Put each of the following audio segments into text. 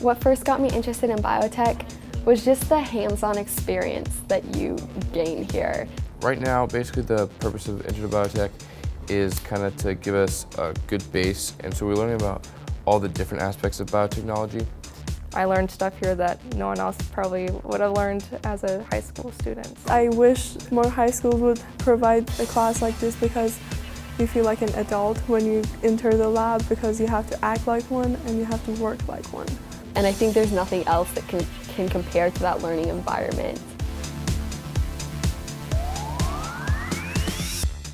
What first got me interested in biotech was just the hands-on experience that you gain here. Right now, basically the purpose of Intro to Biotech is kind of to give us a good base, and so we're learning about all the different aspects of biotechnology. I learned stuff here that no one else probably would have learned as a high school student. I wish more high schools would provide a class like this because you feel like an adult when you enter the lab because you have to act like one and you have to work like one. And I think there's nothing else that can compare to that learning environment.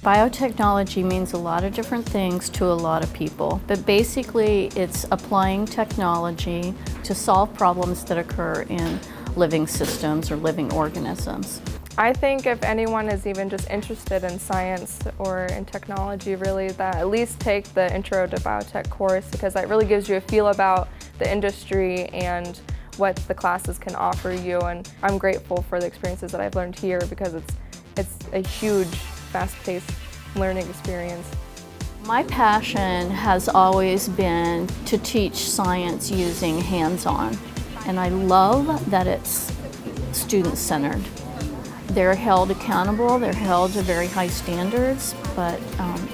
Biotechnology means a lot of different things to a lot of people, but basically it's applying technology to solve problems that occur in living systems or living organisms. I think if anyone is even just interested in science or in technology, really, that at least take the Intro to Biotech course, because that really gives you a feel about the industry and what the classes can offer you. And I'm grateful for the experiences that I've learned here because it's a huge, fast-paced learning experience. My passion has always been to teach science using hands-on, and I love that it's student-centered. They're held accountable, they're held to very high standards, but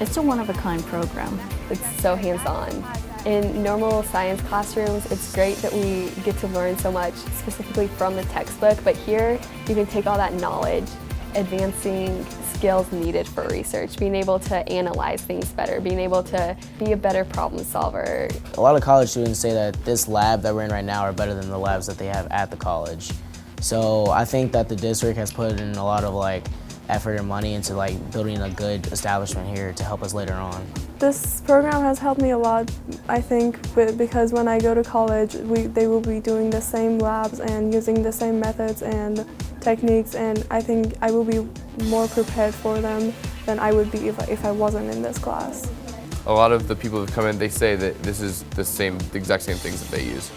it's a one-of-a-kind program. It's so hands-on. In normal science classrooms, it's great that we get to learn so much specifically from the textbook, but here you can take all that knowledge, advancing skills needed for research, being able to analyze things better, being able to be a better problem solver. A lot of college students say that this lab that we're in right now are better than the labs that they have at the college. So I think that the district has put in a lot of effort and money into building a good establishment here to help us later on. This program has helped me a lot, I think, because when I go to college, they will be doing the same labs and using the same methods and techniques, and I think I will be more prepared for them than I would be if I wasn't in this class. A lot of the people who come in, they say that this is the exact same things that they use.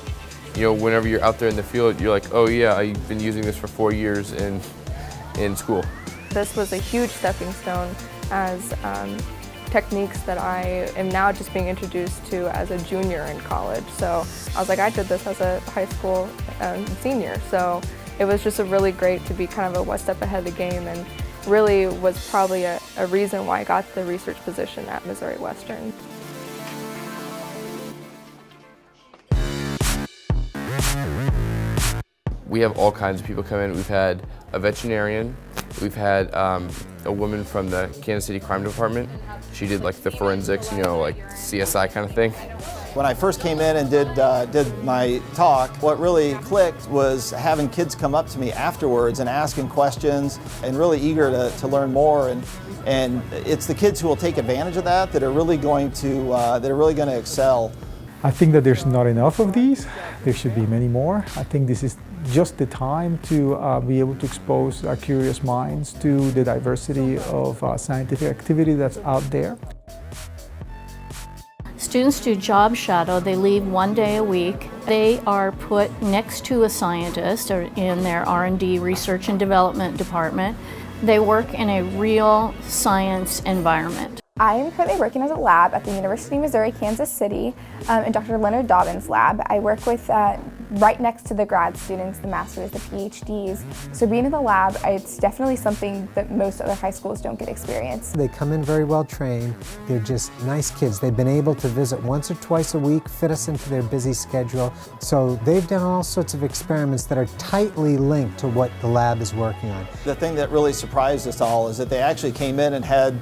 You know, whenever you're out there in the field, you're like, oh yeah, I've been using this for 4 years in school. This was a huge stepping stone as techniques that I am now just being introduced to as a junior in college. So I was like, I did this as a high school senior. So it was just really great to be kind of a one step ahead of the game, and really was probably a reason why I got the research position at Missouri Western. We have all kinds of people come in. We've had a veterinarian, we've had a woman from the Kansas City Crime Department. She did the forensics, CSI kind of thing. When I first came in and did my talk, what really clicked was having kids come up to me afterwards and asking questions and really eager to learn more. And it's the kids who will take advantage of that are really going to excel. I think that there's not enough of these. There should be many more. I think this is just the time to be able to expose our curious minds to the diversity of scientific activity that's out there. Students do job shadow. They leave 1 day a week. They are put next to a scientist or in their R&D research and development department. They work in a real science environment. I am currently working as a lab at the University of Missouri, Kansas City, in Dr. Leonard Dobbins' lab. I work with right next to the grad students, the masters, the PhDs. So being in the lab, it's definitely something that most other high schools don't get experience. They come in very well trained. They're just nice kids. They've been able to visit once or twice a week, fit us into their busy schedule. So they've done all sorts of experiments that are tightly linked to what the lab is working on. The thing that really surprised us all is that they actually came in and had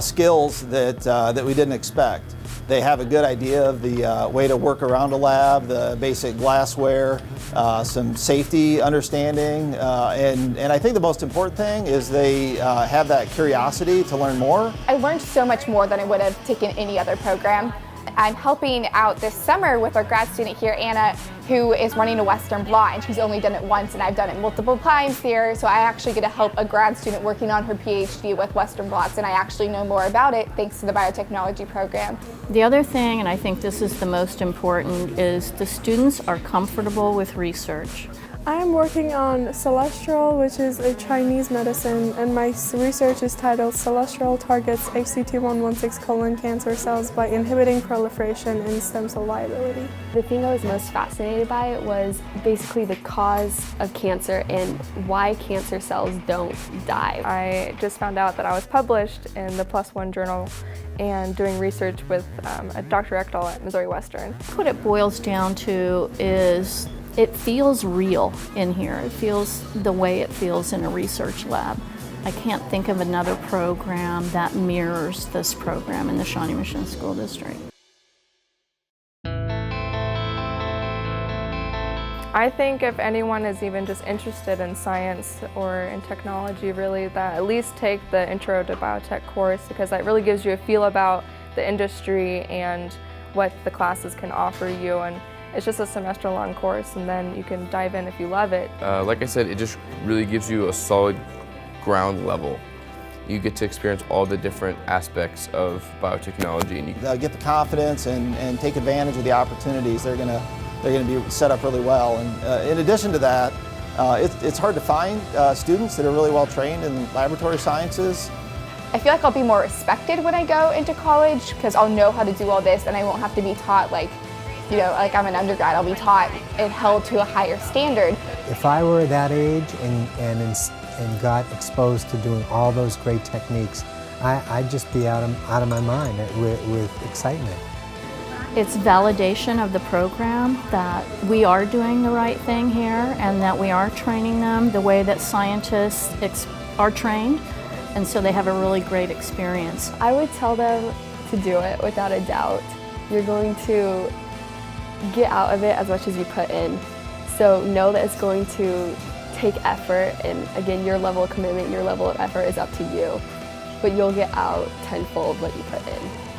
skills that we didn't expect. They have a good idea of the way to work around a lab, the basic glassware, some safety understanding, and I think the most important thing is they have that curiosity to learn more. I learned so much more than I would have taken any other program. I'm helping out this summer with our grad student here, Anna, who is running a Western blot, and she's only done it once, and I've done it multiple times here, so I actually get to help a grad student working on her PhD with Western blots, and I actually know more about it thanks to the biotechnology program. The other thing, and I think this is the most important, is the students are comfortable with research. I'm working on celestial, which is a Chinese medicine, and my research is titled Celestial Targets HCT116 colon cancer cells by inhibiting proliferation and stem cell viability. The thing I was most fascinated by was basically the cause of cancer and why cancer cells don't die. I just found out that I was published in the PLOS ONE journal and doing research with Dr. Ekdahl at Missouri Western. What it boils down to is it feels real in here. It feels the way it feels in a research lab. I can't think of another program that mirrors this program in the Shawnee Mission School District. I think if anyone is even just interested in science or in technology really, that at least take the Intro to Biotech course, because that really gives you a feel about the industry and what the classes can offer you. And it's just a semester-long course, and then you can dive in if you love it. Like I said, it just really gives you a solid ground level. You get to experience all the different aspects of biotechnology. And you Get the confidence and take advantage of the opportunities. They're going to be set up really well. And in addition to that, it's hard to find students that are really well trained in laboratory sciences. I feel like I'll be more respected when I go into college because I'll know how to do all this and I won't have to be taught like I'm an undergrad. I'll be taught and held to a higher standard. If I were that age and got exposed to doing all those great techniques, I'd just be out of my mind with excitement. It's validation of the program that we are doing the right thing here and that we are training them the way that scientists are trained, and so they have a really great experience. I would tell them to do it without a doubt. You're going to get out of it as much as you put in. So know that it's going to take effort, and again, your level of commitment, your level of effort is up to you, but you'll get out tenfold what you put in.